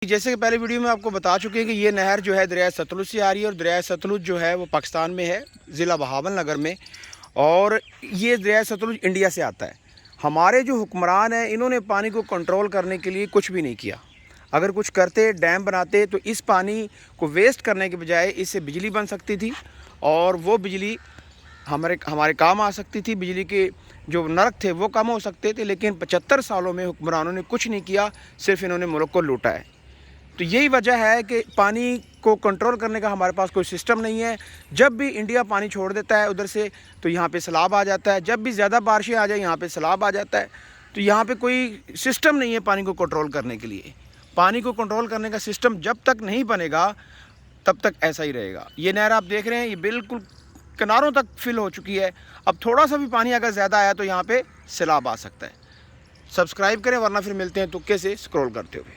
जैसे कि पहले वीडियो में आपको बता चुके हैं कि ये नहर जो है दरिया सतलुज से आ रही है और दरिया सतलुज जो है वो पाकिस्तान में है, ज़िला बहावलनगर में। और ये दरिया सतलुज इंडिया से आता है। हमारे जो हुक्मरान हैं इन्होंने पानी को कंट्रोल करने के लिए कुछ भी नहीं किया। अगर कुछ करते, डैम बनाते, तो इस पानी को वेस्ट करने के बजाय इससे बिजली बन सकती थी और वो बिजली हमारे काम आ सकती थी। बिजली के जो नर्क थे वो कम हो सकते थे। लेकिन 75 सालों में हुक्मरानों ने कुछ नहीं किया, सिर्फ इन्होंने मुल्क को लूटा है। तो यही वजह है कि पानी को कंट्रोल करने का हमारे पास कोई सिस्टम नहीं है। जब भी इंडिया पानी छोड़ देता है उधर से, तो यहाँ पे सैलाब आ जाता है। जब भी ज़्यादा बारिशें आ जाए यहाँ पे सैलाब आ जाता है। तो यहाँ पे कोई सिस्टम नहीं है पानी को कंट्रोल करने के लिए। पानी को कंट्रोल करने का सिस्टम जब तक नहीं बनेगा तब तक ऐसा ही रहेगा। ये नहर आप देख रहे हैं, ये बिल्कुल किनारों तक फिल हो चुकी है। अब थोड़ा सा भी पानी अगर ज़्यादा आया तो यहाँ पे सैलाब आ सकता है। सब्सक्राइब करें, वरना फिर मिलते हैं तुक्के से स्क्रॉल करते हुए।